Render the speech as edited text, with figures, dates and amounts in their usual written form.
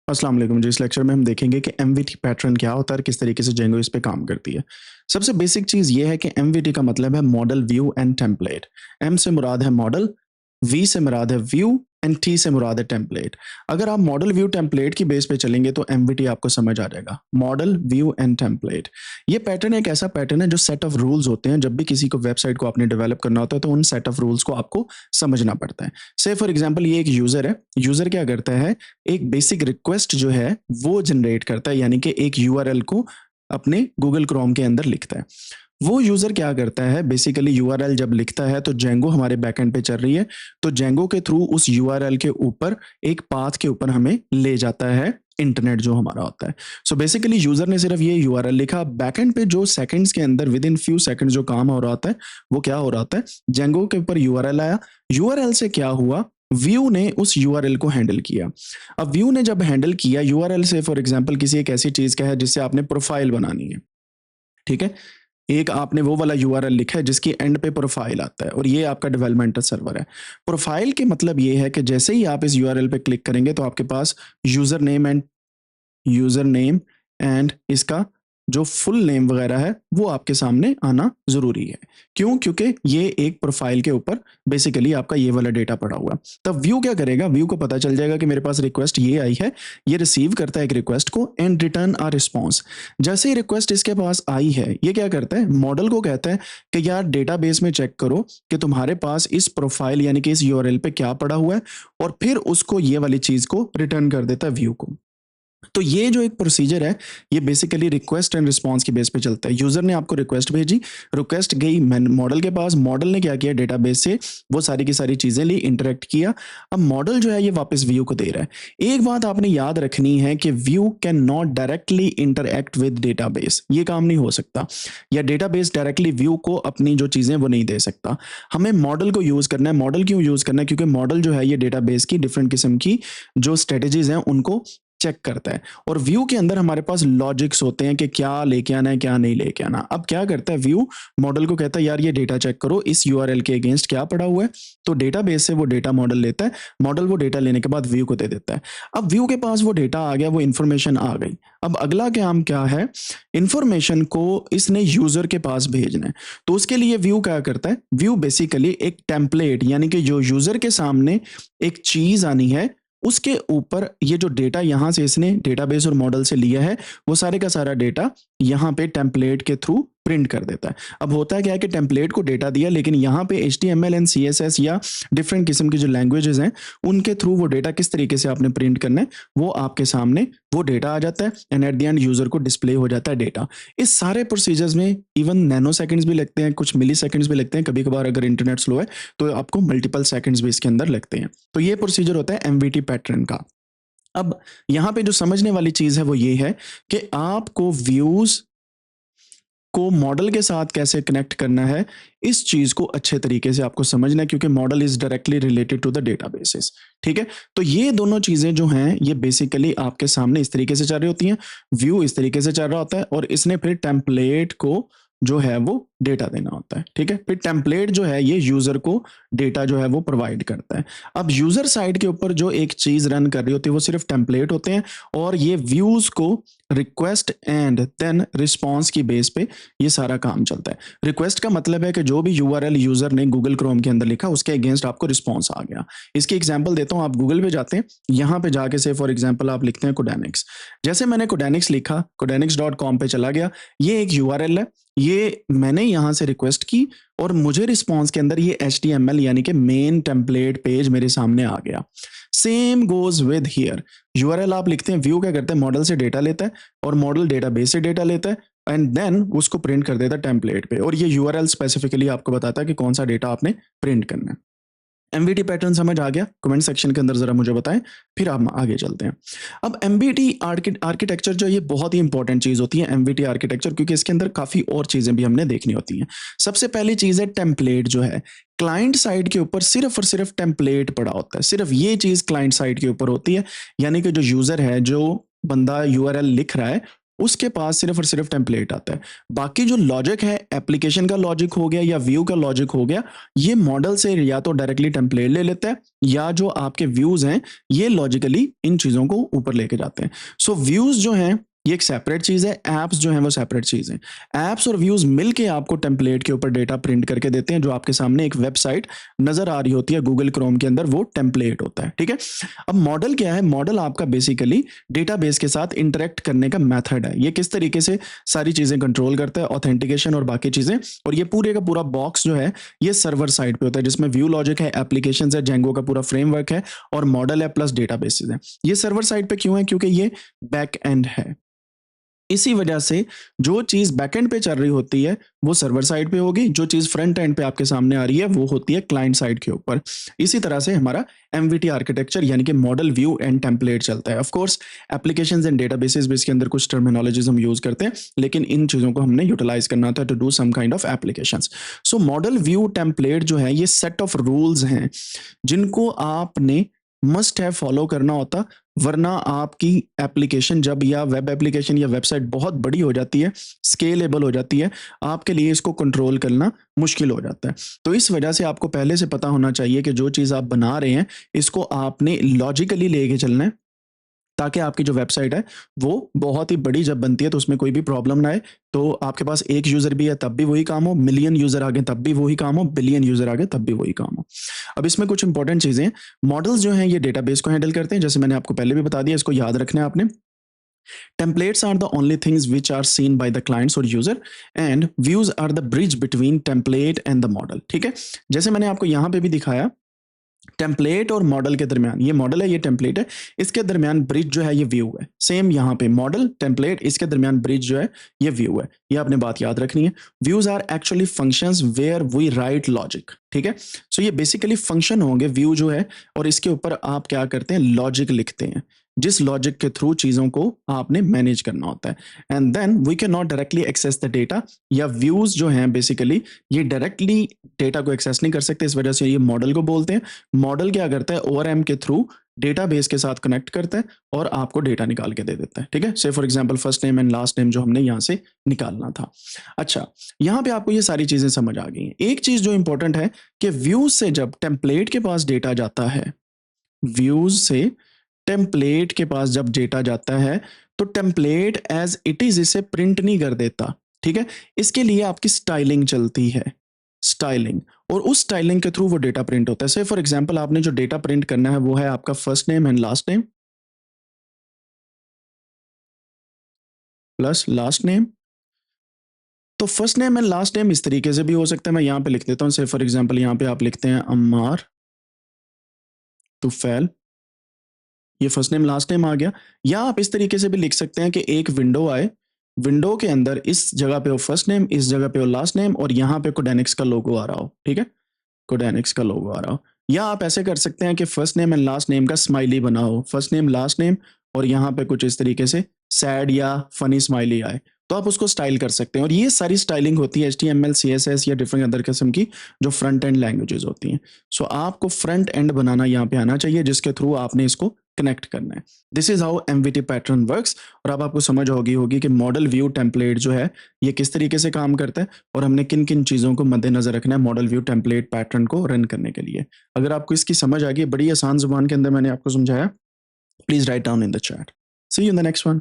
अस्सलाम वालेकुम जी। इस लेक्चर में हम देखेंगे कि एमवीटी पैटर्न क्या होता है और किस तरीके से जेंगो इस पे काम करती है। सबसे बेसिक चीज़ ये है कि एमवीटी का मतलब है model, view and template. M से मुराद है मॉडल, वी से मुराद है व्यू एंड टी से मुराद है टेम्पलेट। अगर आप मॉडल, व्यू, टेम्पलेट की बेस पे चलेंगे तो एमवीटी आपको समझ आ जाएगा। मॉडल, व्यू एंड टेम्पलेट, ये पैटर्न एक ऐसा पैटर्न है जो सेट ऑफ रूल्स होते हैं। जब भी किसी को वेबसाइट को आपने डेवलप करना होता है तो उन सेट ऑफ रूल्स को आपको समझना पड़ता है। से फॉर एग्जाम्पल ये एक यूजर है। यूजर क्या करता है, एक बेसिक रिक्वेस्ट जो है वो जनरेट करता है, यानी कि एक यूआरएल को अपने गूगल क्रोम के अंदर लिखता है। वो यूजर क्या करता है, बेसिकली यूआरएल जब लिखता है तो जेंगो हमारे बैकएंड पे चल रही है, तो जेंगो के थ्रू उस यूआरएल के ऊपर एक पाथ के ऊपर हमें ले जाता है इंटरनेट जो हमारा होता है। सो बेसिकली यूजर ने सिर्फ ये यूआरएल लिखा, बैकएंड पे जो सेकंड्स के अंदर विद इन फ्यू सेकंड्स जो काम हो रहा होता है वो क्या हो रहा होता है, जेंगो के ऊपर यूआरएल आया, यूआरएल से क्या हुआ, व्यू ने उस यूआरएल को हैंडल किया। अब व्यू ने जब हैंडल किया यूआरएल से, फॉर एग्जांपल किसी एक ऐसी चीज का है जिससे आपने प्रोफाइल बनानी है, ठीक है, एक आपने वो वाला यूआरएल लिखा है जिसकी एंड पे प्रोफाइल आता है और ये आपका डेवलपमेंट सर्वर है। प्रोफाइल के मतलब ये है कि जैसे ही आप इस यूआरएल पे क्लिक करेंगे तो आपके पास यूजर नेम एंड इसका जो फुल नेम वगैरह है वो आपके सामने आना जरूरी है। क्यों? क्योंकि ये एक प्रोफाइल के ऊपर बेसिकली आपका ये वाला डेटा पड़ा हुआ है। तब व्यू क्या करेगा, व्यू को पता चल जाएगा कि मेरे पास रिक्वेस्ट ये आई है, ये रिसीव करता है एक रिक्वेस्ट को एंड रिटर्न आ रिस्पॉन्स। जैसे ही रिक्वेस्ट इसके पास आई है, ये क्या करता है, मॉडल को कहता है कि यार डेटाबेस में चेक करो कि तुम्हारे पास इस प्रोफाइल यानी कि इस यूआरएल पे क्या पड़ा हुआ है, और फिर उसको ये वाली चीज को रिटर्न कर देता है व्यू को। तो ये जो एक प्रोसीजर है, ये बेसिकली रिक्वेस्ट एंड रिस्पांस की बेस पे चलता है। यूजर ने आपको रिक्वेस्ट भेजी, रिक्वेस्ट गई मॉडल के पास, मॉडल ने क्या किया, डेटाबेस से वो सारी की सारी चीजें ली, इंटरेक्ट किया। अब मॉडल जो है ये वापस व्यू को दे रहा है। एक बात आपने याद रखनी है कि view can not directly interact with database, ये काम नहीं हो सकता, या डेटाबेस डायरेक्टली व्यू को अपनी जो चीजें वो नहीं दे सकता। हमें मॉडल को यूज करना है। मॉडल क्यों यूज करना है? क्योंकि मॉडल जो है ये डेटाबेस की डिफरेंट किस्म की जो स्ट्रेटेजीज हैं उनको चेक करता है, और व्यू के अंदर हमारे पास लॉजिक्स होते हैं कि क्या लेके आना है क्या नहीं लेके आना। अब क्या करता है व्यू, मॉडल को कहता है यार ये डेटा चेक करो, इस यूआरएल के अगेंस्ट क्या पड़ा हुआ है, तो डेटाबेस से वो डेटा मॉडल लेता है, मॉडल वो डेटा लेने के बाद व्यू को दे देता है। अब व्यू के पास वो डेटा आ गया, वो इंफॉर्मेशन आ गई। अब अगला काम क्या है, इंफॉर्मेशन को इसने यूजर के पास भेजना है। तो उसके लिए व्यू क्या करता है, व्यू बेसिकली एक टेम्पलेट, यानी कि जो यूजर के सामने एक चीज आनी है उसके ऊपर ये जो डेटा यहां से इसने डेटाबेस और मॉडल से लिया है, वो सारे का सारा डेटा यहां पे टेम्पलेट के थ्रू प्रिंट कर देता है। अब होता है क्या है कि टेम्पलेट को डेटा दिया, लेकिन यहाँ पे HTML एंड CSS या डिफरेंट किस्म की जो लैंग्वेजेस हैं उनके थ्रू वो डेटा किस तरीके से आपने प्रिंट करना है वो आपके सामने वो डेटा आ जाता है, and at the end user को डिस्प्ले हो जाता है डेटा। इस सारे प्रोसीजर्स में इवन नैनो सेकंड्स भी लगते हैं, कुछ मिली सेकंड्स भी लगते हैं, कभी कभार अगर इंटरनेट स्लो है तो आपको मल्टीपल सेकंड्स भी इसके अंदर लगते हैं। तो ये प्रोसीजर होता है एमवीटी पैटर्न का। अब यहाँ पे जो समझने वाली चीज है वो ये है कि आपको व्यूज को मॉडल के साथ कैसे कनेक्ट करना है, इस चीज को अच्छे तरीके से आपको समझना है, क्योंकि model is directly related to the databases. ठीक है, तो ये दोनों चीजें जो हैं ये बेसिकली आपके सामने इस तरीके से चल रही होती हैं। व्यू इस तरीके से चल रहा होता है और इसने फिर टेम्पलेट को जो है वो डेटा देना होता है। ठीक है, फिर टेम्पलेट जो है ये यूजर को डेटा जो है वो प्रोवाइड करता है। अब यूजर साइड के ऊपर जो एक चीज रन कर रही होती है वो सिर्फ टेम्पलेट होते हैं, और ये व्यूज को रिक्वेस्ट एंड देन रिस्पॉन्स की बेस पे ये सारा काम चलता है। रिक्वेस्ट का मतलब है कि जो भी यूआरएल यूजर ने गूगल क्रोम के अंदर लिखा उसके अगेंस्ट आपको रिस्पॉन्स आ गया। इसकी एग्जांपल देता हूं, आप गूगल पे जाते हैं, यहां पे जाके से फॉर एग्जांपल आप लिखते हैं कोडेनिक्स। जैसे मैंने कोडेनिक्स लिखा, कोडेनिक्स.com पे चला गया, ये एक यूआरएल है, ये मैंने यहां से रिक्वेस्ट की और मुझे रिस्पॉन्स के अंदर ये HTML यानी कि मेन टेम्पलेट पेज मेरे सामने आ गया। Same goes with here, URL आप लिखते हैं, व्यू क्या करता है, मॉडल से डेटा लेता है और मॉडल डेटाबेस से डेटा लेता है एंड देन उसको प्रिंट कर देता है टेम्पलेट पे, और ये यूआरएल स्पेसिफिकली आपको बताता है कि कौन सा डेटा आपने प्रिंट करना है। एमवीटी पैटर्न समझ आ गया? कमेंट सेक्शन के अंदर जरा मुझे बताएं, फिर हम आगे चलते हैं। अब एमवीटी आर्किटेक्चर जो ये बहुत ही इंपॉर्टेंट चीज होती है, एमवीटी आर्किटेक्चर, क्योंकि इसके अंदर काफी और चीजें भी हमने देखनी होती हैं। सबसे पहली चीज है टेम्पलेट जो है, क्लाइंट साइड के ऊपर सिर्फ और सिर्फ टेम्पलेट पड़ा होता है, सिर्फ ये चीज क्लाइंट साइड के ऊपर होती है, यानी कि जो यूजर है, जो बंदा यूआरएल लिख रहा है उसके पास सिर्फ और सिर्फ टेम्पलेट आता है। बाकी जो लॉजिक है, एप्लीकेशन का लॉजिक हो गया या व्यू का लॉजिक हो गया, ये मॉडल से या तो डायरेक्टली टेम्पलेट ले लेता है या जो आपके व्यूज हैं ये लॉजिकली इन चीजों को ऊपर लेके जाते हैं। सो व्यूज जो हैं ये एक सेपरेट चीज है, एप्स जो है वो सेपरेट चीज है। एप्स और व्यूज मिलके आपको टेम्पलेट के ऊपर डेटा प्रिंट करके देते हैं। जो आपके सामने एक वेबसाइट नजर आ रही होती है गूगल क्रोम के अंदर, वो टेम्पलेट होता है, ठीक है। अब मॉडल क्या है? मॉडल आपका बेसिकली डेटाबेस के साथ इंटरेक्ट करने का मेथड है। ये किस तरीके से सारी चीजें कंट्रोल करता है, ऑथेंटिकेशन और बाकी चीजें। और ये पूरे का पूरा बॉक्स जो है ये सर्वर साइड पे होता है, जिसमें व्यू लॉजिक है, एप्लीकेशन है, जेंगो का पूरा फ्रेमवर्क है और मॉडल है प्लस डेटाबेसेस है। ये सर्वर साइड पे क्यों है? क्योंकि ये बैक एंड है। इसी वजह से जो चीज बैकएंड पे चल रही होती है वो सर्वर साइड पे होगी, जो चीज फ्रंट एंड पे आपके सामने आ रही है वो होती है क्लाइंट साइड के ऊपर। इसी तरह से हमारा एमवीटी आर्किटेक्चर यानी कि मॉडल, व्यू एंड टेम्पलेट चलता है। Of course applications and databases भी इसके अंदर कुछ टर्मिनोलॉजीज हम यूज करते हैं, लेकिन इन चीजों को हमने यूटिलाइज करना होता है to do some kind of applications. So model, view, template जो है ये सेट ऑफ रूल्स हैं जिनको आपने मस्ट है फॉलो करना होता, वरना आपकी एप्लीकेशन जब या वेब एप्लीकेशन या वेबसाइट बहुत बड़ी हो जाती है, स्केलेबल हो जाती है, आपके लिए इसको कंट्रोल करना मुश्किल हो जाता है। तो इस वजह से आपको पहले से पता होना चाहिए कि जो चीज़ आप बना रहे हैं इसको आपने लॉजिकली लेके चलना है, ताकि आपकी जो वेबसाइट है वो बहुत ही बड़ी जब बनती है तो उसमें कोई भी प्रॉब्लम ना आए। तो आपके पास एक यूज़र भी है तब भी वही काम हो, मिलियन यूज़र आ गए तब भी वही काम हो, बिलियन यूज़र आ गए तब भी वही काम हो। अब इसमें कुछ इंपॉर्टेंट चीज़ें हैं। मॉडल्स जो हैं ये डेटाबेस को हैंडल करते हैं, जैसे मैंने आपको पहले भी बता दिया, इसको याद रखना है आपने। Templates are the only things which are seen by the clients or user, and views are the bridge between template and the model। ठीक है, जैसे मैंने आपको यहाँ पे भी दिखाया, टेम्पलेट और मॉडल के दरमियान, ये मॉडल है ये टेम्पलेट है, इसके दरमियान ब्रिज जो है ये व्यू है। सेम यहाँ पे मॉडल, टेम्पलेट, इसके दरमियान ब्रिज जो है ये व्यू है। ये आपने बात याद रखनी है। Views are actually functions where we write logic. ठीक है, सो ये बेसिकली फंक्शन होंगे व्यू जो है, और इसके ऊपर आप क्या करते हैं? लॉजिक लिखते हैं, जिस लॉजिक के थ्रू चीजों को आपने मैनेज करना होता है। And then we can not directly access the data, या व्यूज जो हैं बेसिकली ये डायरेक्टली डेटा को एक्सेस नहीं कर सकते, इस वजह से ये मॉडल को बोलते हैं। मॉडल क्या करता है? ओआरएम के थ्रू डेटाबेस के साथ कनेक्ट करता है और आपको डेटा निकाल के दे देता है। ठीक है, से for example first name and last name जो हमने यहाँ से निकालना था। अच्छा, यहाँ पे आपको ये सारी चीजें समझ आ गई हैं। एक चीज जो इंपॉर्टेंट है कि व्यूज से जब टेम्पलेट के पास डेटा जाता है, व्यूज से टेम्पलेट के पास जब डेटा जाता है तो टेम्पलेट एज इट इज इसे प्रिंट नहीं कर देता। ठीक है, इसके लिए आपकी स्टाइलिंग चलती है, स्टाइलिंग, और उस स्टाइलिंग के थ्रू वो डेटा प्रिंट होता है। से फॉर एग्जांपल आपने जो डेटा प्रिंट करना है वो है आपका first name and last name plus last name. तो first name and last name इस तरीके से भी हो सकता है, मैं यहाँ पे लिख देता हूँ। से फॉर एग्जांपल यहाँ पे आप लिखते हैं अम्मार तुफैल, ये फर्स्ट नेम लास्ट नेम आ गया। या आप इस तरीके से भी लिख सकते हैं कि एक विंडो आए, विंडो के अंदर इस जगह पे हो फर्स्ट नेम, इस जगह पे हो लास्ट नेम, और यहाँ पे कोडेनिक्स का लोगो आ रहा हो। ठीक है, कोडेनिक्स का लोगो आ रहा हो। या आप ऐसे कर सकते हैं कि first name and last name का स्माइली बना हो, फर्स्ट नेम लास्ट नेम, और यहाँ पे कुछ इस तरीके से सैड या फनी स्माइली आए, तो आप उसको स्टाइल कर सकते हैं। और ये सारी स्टाइलिंग होती है HTML, CSS या डिफरेंट अदर किस्म की जो फ्रंट एंड लैंग्वेजेस होती हैं। सो आपको फ्रंट एंड बनाना यहाँ पे आना चाहिए, जिसके थ्रू आपने इसको कनेक्ट करना है। This is how MVT pattern works. और अब आपको समझ होगी कि मॉडल, व्यू, टेम्पलेट जो है ये किस तरीके से काम करता है और हमने किन किन चीज़ों को मद्देनजर रखना है मॉडल, व्यू, टेम्पलेट पैटर्न को रन करने के लिए। अगर आपको इसकी समझ आ गई, बड़ी आसान जुबान के अंदर मैंने आपको समझाया, please write down in the chat. See you in the next one.